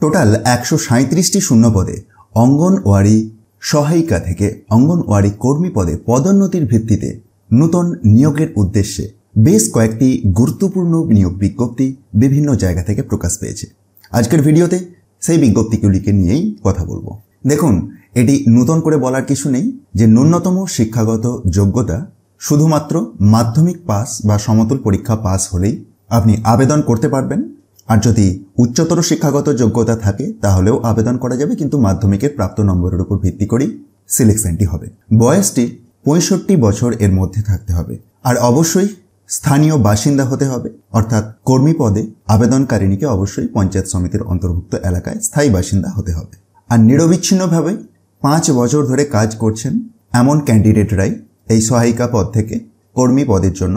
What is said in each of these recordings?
Total 137টি শূন্য পদে অঙ্গনওয়াড়ি সহায়িকা থেকে অঙ্গনওয়াড়ি কর্মী পদে পদোন্নতির ভিত্তিতে নূতন নিয়োগের উদ্দেশ্যে বেশ কয়েকটি গুরুত্বপূর্ণ নিয়োগ বিজ্ঞপ্তি বিভিন্ন জায়গা থেকে প্রকাশ পেয়েছে। আজকের ভিডিওতে সেই বিজ্ঞপ্তিগুলিকে নিয়েই কথা বলবো। দেখুন, এটি নতুন করে বলার কিছু নেই যে ন্যূনতম শিক্ষাগত যোগ্যতা শুধুমাত্র মাধ্যমিক পাস বা সমতুল পরীক্ষা পাস হলেই আপনি আবেদন করতে পারবেন। আর যদি উচ্চতর শিক্ষাগত যোগ্যতা থাকে তাহলেও আবেদন করা যাবে, কিন্তু মাধ্যমিকের প্রাপ্ত নম্বরের উপর ভিত্তি করেই সিলেকশনটি হবে। বয়সটি 65 বছর এর মধ্যে থাকতে হবে আর অবশ্যই স্থানীয় বাসিন্দা হতে হবে, অর্থাৎ কর্মী পদে আবেদনকারিণীকে অবশ্যই পঞ্চায়েত সমিতির অন্তর্ভুক্ত এলাকায় স্থায়ী বাসিন্দা হতে হবে। আর নিরবিচ্ছিন্নভাবে 5 বছর ধরে কাজ করছেন এমন ক্যান্ডিডেটরাই এই সহায়িকা পদ থেকে কর্মী পদের জন্য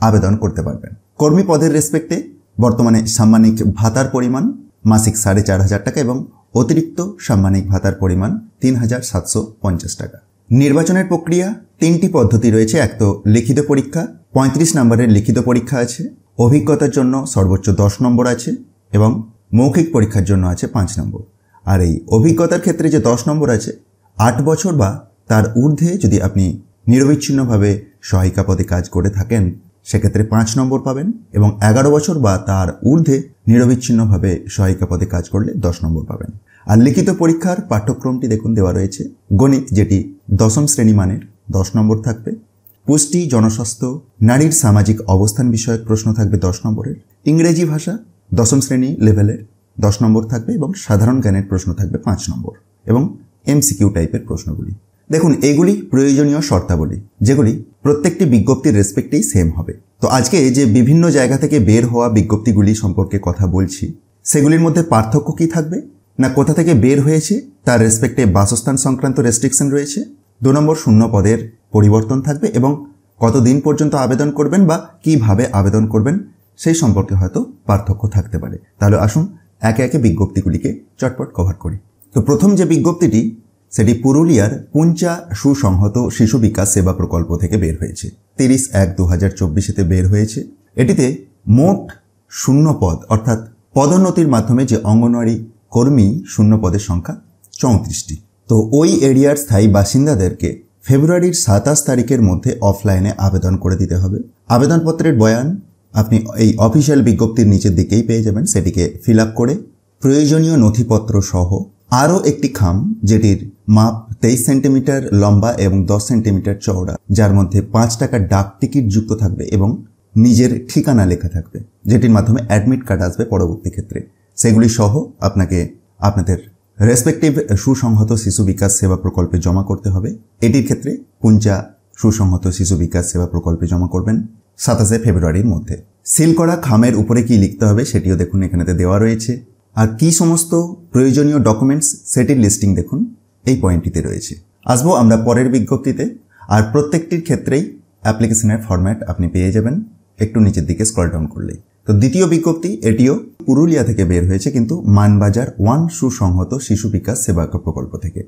আবেদন করতে পারবেন। কর্মী পদের রেসপেক্টে বর্তমানে সাম্মানিক ভাতার পরিমাণ মাসিক 4,500 টাকা এবং অতিরিক্ত সাম্মানিক ভাতার পরিমাণ 3,750 টাকা। নির্বাচনের প্রক্রিয়া 3টি পদ্ধতি রয়েছে। এক তো লিখিত পরীক্ষা, 35 নম্বরের লিখিত পরীক্ষা আছে, অভিজ্ঞতার জন্য সর্বোচ্চ 10 নম্বর আছে এবং মৌখিক পরীক্ষার জন্য আছে 5 নম্বর। আর এই অভিজ্ঞতার ক্ষেত্রে যে 10 নম্বর আছে, 8 বছর বা তার ঊর্ধ্বে যদি আপনি নিরবিচ্ছিন্নভাবে সহায়িকা পদে কাজ করে থাকেন সেক্ষেত্রে 5 নম্বর পাবেন এবং 11 বছর বা তার ঊর্ধ্বে নিরবিচ্ছিন্নভাবে সহায়িকা পদে কাজ করলে 10 নম্বর পাবেন। আর লিখিত পরীক্ষার পাঠ্যক্রমটি দেখুন দেওয়া রয়েছে। গণিত, যেটি 10ম শ্রেণী মানের, 10 নম্বর থাকবে। পুষ্টি, জনস্বাস্থ্য, নারীর সামাজিক অবস্থান বিষয়ক প্রশ্ন থাকবে 10 নম্বরের। ইংরেজি ভাষা 10ম শ্রেণী লেভেলের 10 নম্বর থাকবে এবং সাধারণ জ্ঞানের প্রশ্ন থাকবে 5 নম্বর এবং এমসিকিউ টাইপের প্রশ্নগুলি। দেখুন, এগুলি প্রয়োজনীয় শর্তাবলী যেগুলি প্রত্যেকটি বিজ্ঞপ্তির রেসপেক্টেই সেম হবে। তো আজকে যে বিভিন্ন জায়গা থেকে বের হওয়া বিজ্ঞপ্তিগুলি সম্পর্কে কথা বলছি, সেগুলির মধ্যে পার্থক্য কি থাকবে না কোথা থেকে বের হয়েছে তার রেসপেক্টে বাসস্থান সংক্রান্ত রেস্ট্রিকশন রয়েছে। 2 নম্বর শূন্য পদের পরিবর্তন থাকবে এবং কতদিন পর্যন্ত আবেদন করবেন বা কিভাবে আবেদন করবেন সেই সম্পর্কে হয়তো পার্থক্য থাকতে পারে। তাহলে আসুন একে একে বিজ্ঞপ্তিগুলিকে চটপট কভার করি। তো প্রথম যে বিজ্ঞপ্তিটি সেটি পুরুলিয়ার পুঞ্চা সুসংহত শিশু বিকাশ সেবা প্রকল্প থেকে বের হয়েছে। 30/1/2024 বের হয়েছে। এটিতে মোট শূন্য পদ অর্থাৎ পদোন্নতির মাধ্যমে যে অঙ্গনওয়াড়ি কর্মী শূন্য পদের সংখ্যা 34টি। তো ওই এরিয়ার স্থায়ী বাসিন্দাদেরকে ফেব্রুয়ারির 27 তারিখের মধ্যে অফলাইনে আবেদন করে দিতে হবে। আবেদনপত্রের বয়ান আপনি এই অফিসিয়াল বিজ্ঞপ্তির নিচের দিকেই পেয়ে যাবেন। সেটিকে ফিল আপ করে প্রয়োজনীয় নথিপত্র সহ আরও একটি খাম, যেটির মাপ 23 সেন্টিমিটার লম্বা এবং 10 সেন্টিমিটার চওড়া, যার মধ্যে 5 টাকার ডাক টিকিট যুক্ত থাকবে এবং নিজের ঠিকানা লেখা থাকবে, যেটির মাধ্যমে অ্যাডমিট কার্ড আসবে পরবর্তী ক্ষেত্রে, সেগুলি সহ আপনাকে আপনাদের রেসপেক্টিভ সুসংহত শিশু বিকাশ সেবা প্রকল্পে জমা করতে হবে। এটির ক্ষেত্রে পুঞ্চা সুসংহত শিশু বিকাশ সেবা প্রকল্পে জমা করবেন 27 ফেব্রুয়ারির মধ্যে। সিল করা খামের উপরে কি লিখতে হবে সেটিও দেখুন এখানেতে দেওয়া রয়েছে। আর কি সমস্ত প্রয়োজনীয় ডকুমেন্টস সেটির লিস্টিং দেখুন এই পয়েন্টটিতে রয়েছে। আসবো আমরা পরের বিজ্ঞপ্তিতে। আর প্রত্যেকটির ক্ষেত্রেই অ্যাপ্লিকেশনের ফরম্যাট আপনি পেয়ে যাবেন একটু নিচের দিকে স্ক্রল ডাউন করলেই। তো দ্বিতীয় বিজ্ঞপ্তি, এটিও পুরুলিয়া থেকে বের হয়েছে কিন্তু মানবাজার 1 সুসংহত শিশু বিকাশ সেবা প্রকল্প থেকে।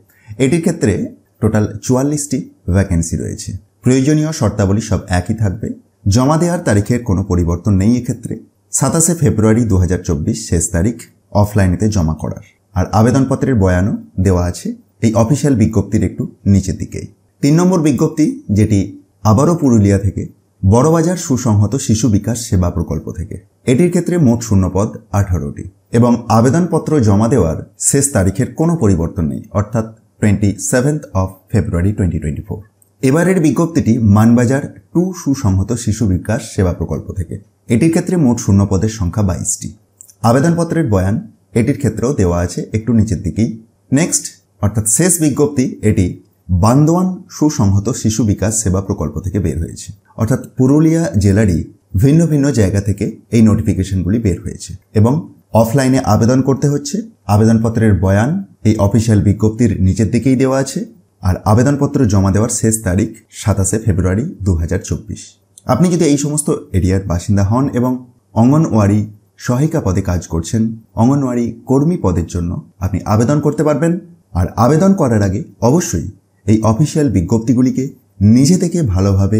এটির ক্ষেত্রে টোটাল 44টি ভ্যাকেন্সি রয়েছে। প্রয়োজনীয় শর্তাবলী সব একই থাকবে। জমা দেওয়ার তারিখের কোনো পরিবর্তন নেই এক্ষেত্রে। 27 ফেব্রুয়ারি 2024 শেষ তারিখ অফলাইনেতে জমা করার। আর আবেদনপত্রের বয়ানও দেওয়া আছে এই অফিসিয়াল বিজ্ঞপ্তির একটু নিচের দিকেই। 3 নম্বর বিজ্ঞপ্তি, যেটি আবারও পুরুলিয়া থেকে, বড়বাজার সুসংহত শিশু বিকাশ সেবা প্রকল্প থেকে। এটির ক্ষেত্রে মোট শূন্যপদ 18টি এবং আবেদনপত্র জমা দেওয়ার শেষ তারিখের কোনো পরিবর্তন নেই, অর্থাৎ 27 ফেব্রুয়ারি 2024। এবারের বিজ্ঞপ্তিটি মানবাজার 2 সুসংহত শিশু বিকাশ সেবা প্রকল্প থেকে। এটির ক্ষেত্রে মোট শূন্যপদের সংখ্যা 22টি। আবেদনপত্রের বয়ান এটির ক্ষেত্রেও দেওয়া আছে একটু নিচের দিকেই। নেক্সট অর্থাৎ শেষ বিজ্ঞপ্তি, এটি বান্দোয়ান সুসংহত শিশু বিকাশ সেবা প্রকল্প থেকে বের হয়েছে। অর্থাৎ পুরুলিয়া জেলারই ভিন্ন ভিন্ন জায়গা থেকে এই নোটিফিকেশনগুলি বের হয়েছে এবং অফলাইনে আবেদন করতে হচ্ছে। আবেদনপত্রের বয়ান এই অফিসিয়াল বিজ্ঞপ্তির নিচের দিকেই দেওয়া আছে। আর আবেদনপত্র জমা দেওয়ার শেষ তারিখ 27 ফেব্রুয়ারি 2024। আপনি যদি এই সমস্ত এরিয়ার বাসিন্দা হন এবং অঙ্গনওয়াড়ি সহায়িকা পদে কাজ করছেন, অঙ্গনওয়াড়ি কর্মী পদের জন্য আপনি আবেদন করতে পারবেন। আর আবেদন করার আগে অবশ্যই এই অফিসিয়াল বিজ্ঞপ্তিগুলিকে নিজে থেকে ভালোভাবে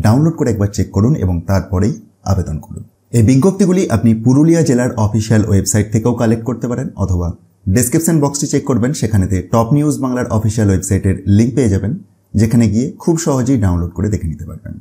ডাউনলোড করে একবার চেক করুন এবং তারপরেই আবেদন করুন। এই বিজ্ঞপ্তিগুলি আপনি পুরুলিয়া জেলার অফিসিয়াল ওয়েবসাইট থেকেও কালেক্ট করতে পারেন অথবা ডেসক্রিপশন বক্সটি চেক করবেন, সেখানেতে টপ নিউজ বাংলার অফিসিয়াল ওয়েবসাইটের লিঙ্ক পেয়ে যাবেন, যেখানে গিয়ে খুব সহজেই ডাউনলোড করে দেখে নিতে পারবেন।